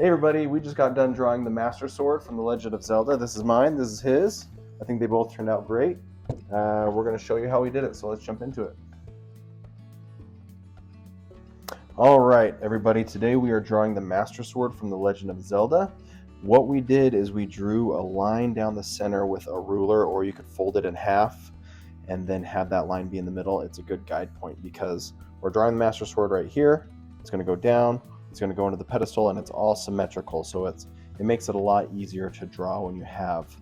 Hey everybody, we just got done drawing the Master Sword from The Legend of Zelda. This is mine, this is his. I think they both turned out great. We're going to show you how we did it, so let's jump into it. Alright everybody, today we are drawing the Master Sword from The Legend of Zelda. What we did is we drew a line down the center with a ruler, or you could fold it in half and then have that line be in the middle. It's a good guide point because we're drawing the Master Sword right here. It's going to go down. It's going to go into the pedestal, and it's all symmetrical, so it makes it a lot easier to draw when you have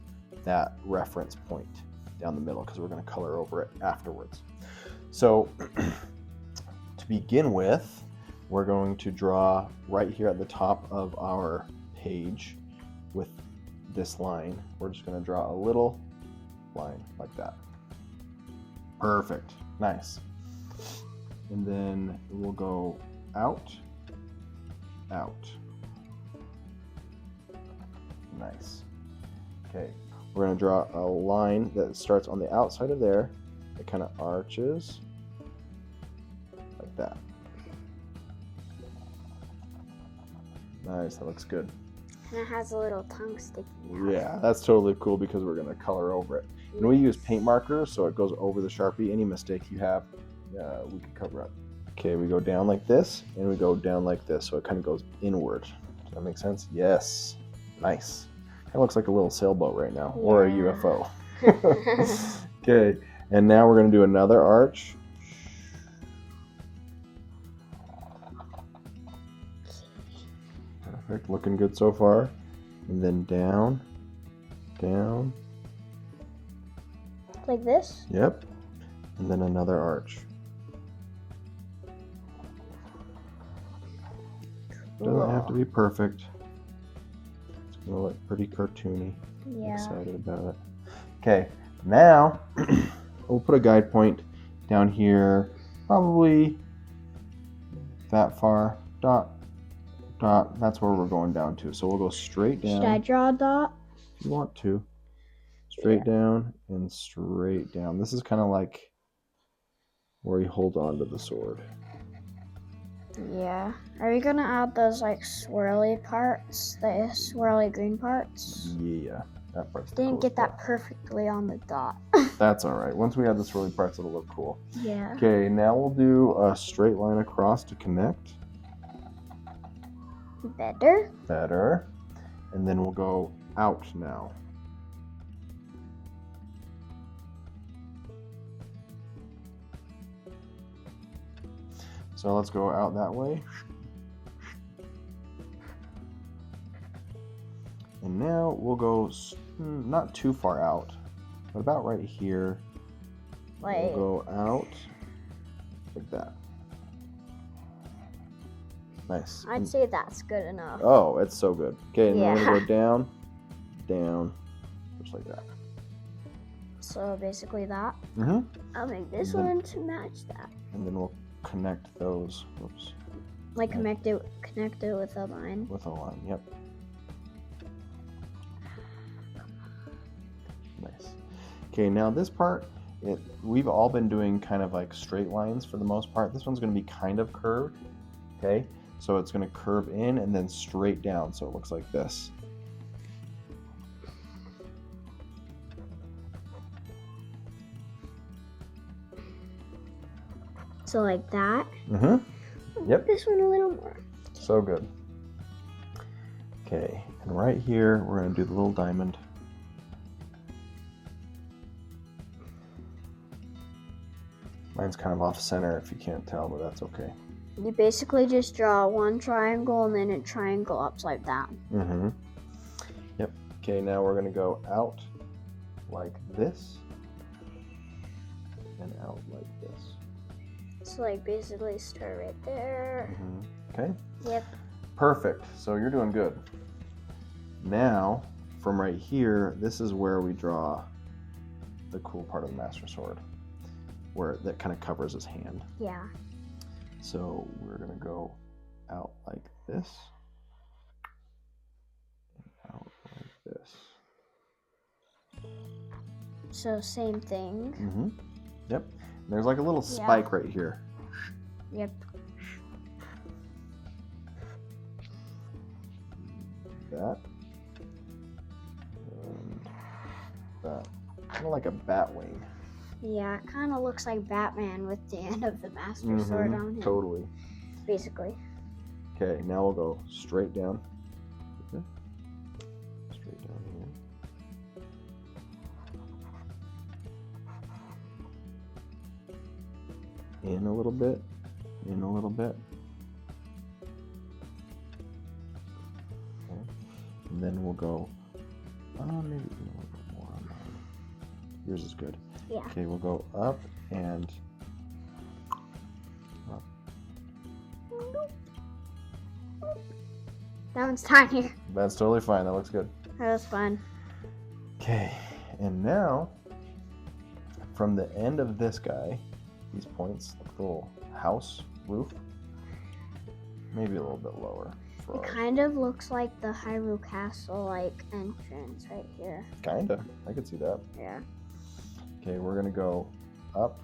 that reference point down the middle, because we're going to color over it afterwards. So to begin with, we're going to draw right here at the top of our page with this line. We're just going to draw a little line like that. Perfect. Nice. And then we'll go out. Nice. Okay, we're going to draw a line that starts on the outside of there. It kind of arches like that. Nice, that looks good. And it has a little tongue sticking out. Yeah, that's totally cool because we're going to color over it. And we use paint markers, so it goes over the Sharpie. Any mistake you have, we can cover up. Okay, we go down like this, and we go down like this, so it kind of goes inward. Does that make sense? Yes. Nice. Kind of looks like a little sailboat right now, or a UFO. Okay, and now we're going to do another arch. Perfect, looking good so far. And then down, down. Like this? Yep. And then another arch. Doesn't have to be perfect. It's gonna look pretty cartoony. Yeah. I'm excited about it. Okay, now we'll put a guide point down here, probably that far. Dot, dot. That's where we're going down to. So we'll go straight down. Should I draw a dot? If you want to. Straight down and straight down. This is kind of like where you hold on to the sword. Yeah. Are we gonna add those like swirly parts, the swirly green parts? Yeah, that part's the Didn't coolest get that part. perfectly on the dot. That's all right. Once we add the swirly parts, it'll look cool. Yeah. Okay, now we'll do a straight line across to connect. Better. Better. And then we'll go out now. So let's go out that way. And now we'll go not too far out, but about right here. Like. We'll go out like that. Nice. I'd say that's good enough. Oh, it's so good. Okay, and then we're gonna go down, down, just like that. So basically that. Mm-hmm. I'll make this one to match that. And then we'll connect those. Whoops. Like connect it with a line. With a line, yep. Nice. Okay, now this part, we've all been doing kind of like straight lines for the most part. This one's going to be kind of curved. Okay, so it's going to curve in and then straight down, so it looks like this. So like that. Mm-hmm. Yep. This one a little more. So good. Okay, and right here, we're going to do the little diamond. Mine's kind of off center if you can't tell, but that's okay. You basically just draw one triangle and then a triangle upside down. Mm-hmm. Yep. Okay, now we're going to go out like this and out like this. So like basically start right there. Mm-hmm. Okay. Yep. Perfect. So you're doing good. Now, from right here, this is where we draw the cool part of the Master Sword, where that kind of covers his hand. Yeah. So we're going to go out like this and out like this. So same thing. Mm-hmm. Yep. And there's like a little spike right here. Yep. that. And that. Kind of like a bat wing. Yeah, it kind of looks like Batman with the end of the Master Sword on him. Totally. Basically. Okay, now we'll go straight down. Okay. Straight down here. In a little bit. In a little bit. Okay. And then we'll go. Maybe a little bit more on mine. Yours is good. Yeah. Okay, we'll go up and up. That one's tinier. That's totally fine. That looks good. That was fun. Okay, and now from the end of this guy, these points, like the little house roof, maybe a little bit lower. For It kind of looks like the Hyrule Castle like entrance right here. Kinda. I could see that. Yeah. Okay, we're gonna go up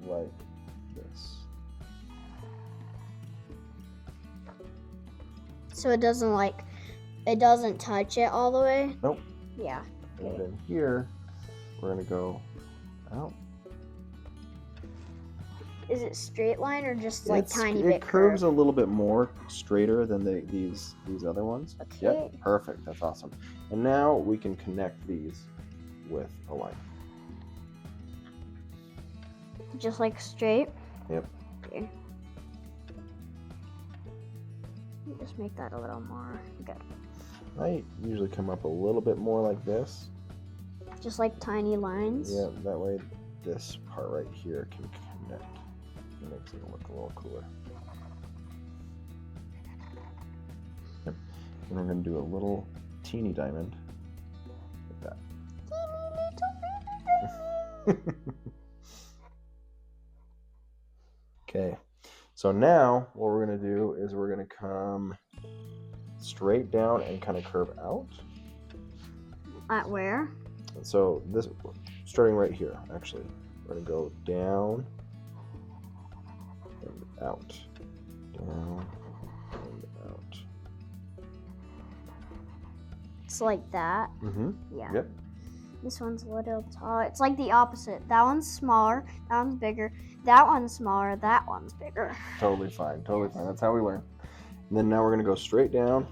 like this. So it doesn't touch it all the way? Nope. Yeah. And then here, we're gonna go out. Is it straight line or just like tiny it bit curves curve? a little bit more straighter than these other ones. Okay. Yep, perfect. That's awesome. And now we can connect these with a line. Just like straight? Yep. Okay. Just make that a little more good. I usually come up a little bit more like this. Just like tiny lines? Yeah, that way this part right here can connect. It makes it look a little cooler. Yep. And we're going to do a little teeny diamond like that. Okay, so now what we're going to do is we're going to come straight down and kind of curve out. At where? So this, starting right here, actually, we're going to go down and out, down and out. It's like that? Mm-hmm. Yeah. Yep. This one's a little tall. It's like the opposite. That one's smaller, that one's bigger, that one's smaller, that one's bigger. Totally fine, totally fine. That's how we learn. And then now we're going to go straight down,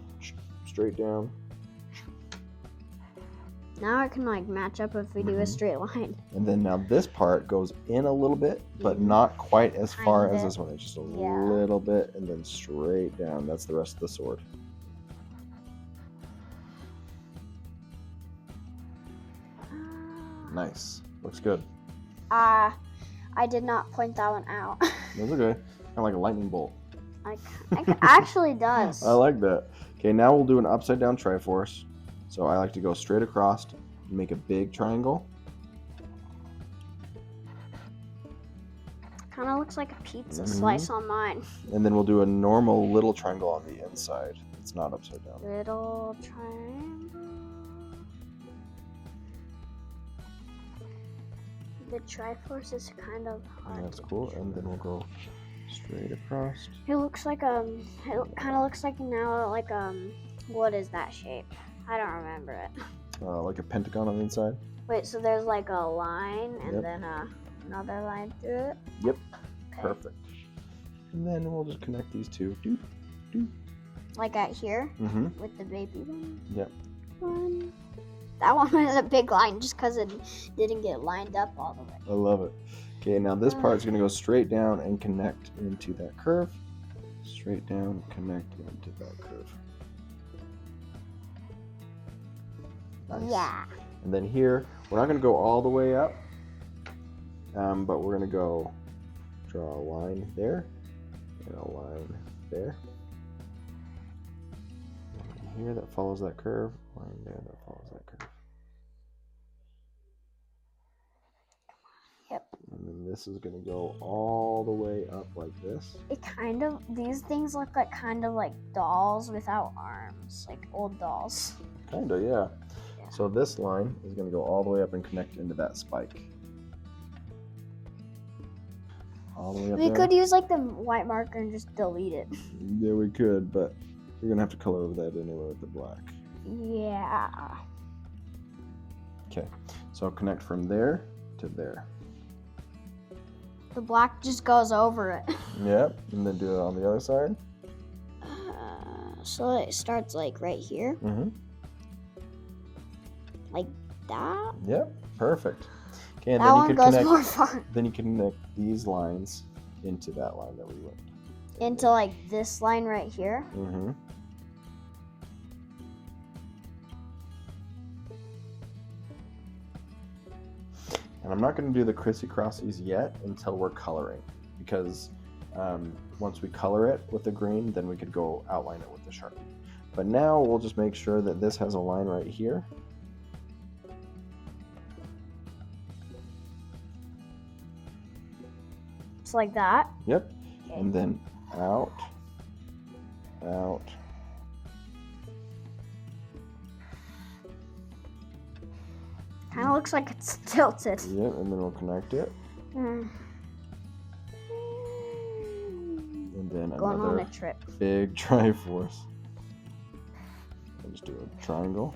straight down. Now it can like match up if we do a straight line. And then now this part goes in a little bit, but Mhm. not quite as far Tiny as bit. this one. It's just a Yeah. little bit, and then straight down. That's the rest of the sword. Nice. Looks good. I did not point that one out. Those are good. Kind of like a lightning bolt. It actually does. I like that. Okay, now we'll do an upside down Triforce. So I like to go straight across and make a big triangle. Kind of looks like a pizza slice on mine. And then we'll do a normal little triangle on the inside. It's not upside down. Little triangle. The Triforce is kind of hard. That's cool. And then we'll go straight across. It looks like it kind of looks like now like what is that shape? I don't remember it. Like a pentagon on the inside. Wait, so there's like a line and Yep. then another line through it? Yep. Okay. Perfect. And then we'll just connect these two. Doop, doop. Like at here Mm-hmm. with the baby one. Yep. One. That one was a big line just because it didn't get lined up all the way. I love it. Okay, now this part's going to go straight down and connect into that curve. Straight down, connect into that curve. Nice. Yeah. And then here, we're not going to go all the way up, but we're going to go draw a line there and a line there. Line here that follows that curve, line there that follows that curve. Yep. And then this is going to go all the way up like this. These things look like kind of like dolls without arms, like old dolls. Kinda, yeah. Yeah. So this line is going to go all the way up and connect into that spike. All the way up We there. could use like the white marker and just delete it. Yeah, we could, but you're going to have to color over that anyway with the black. Yeah. Okay, so connect from there to there. The black just goes over it. Yep, and then do it on the other side. So it starts like right here, Mm-hmm. like that. Yep, perfect. Okay, and That then you one could goes connect. more far. Then you can connect these lines into that line that we went. Into like this line right here. Mm-hmm. And I'm not going to do the crissy crossies yet until we're coloring, because once we color it with the green, then we could go outline it with the Sharpie. But now we'll just make sure that this has a line right here. It's like that. Yep. Okay. And then out, out. Kind of looks like it's tilted. Yep, and then we'll connect it. Mm. And then Going on another a trip. big Triforce. I'll just do a triangle.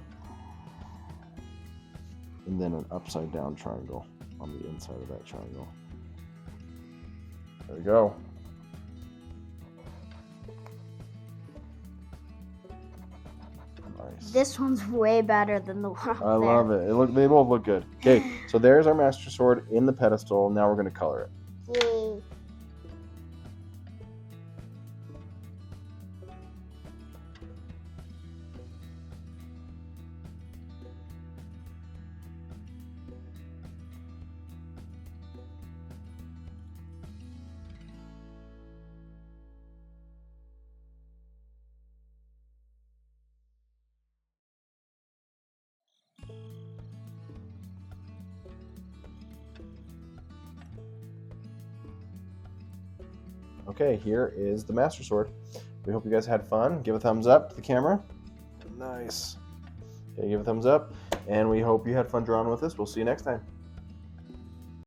And then an upside down triangle on the inside of that triangle. There we go. Nice. This one's way better than the one up I there. love it. They both look good. Okay, so there's our Master Sword in the pedestal. Now we're going to color it. Yay. Okay, here is the Master Sword. We hope you guys had fun. Give a thumbs up to the camera. Nice. Okay, give a thumbs up. And we hope you had fun drawing with us. We'll see you next time.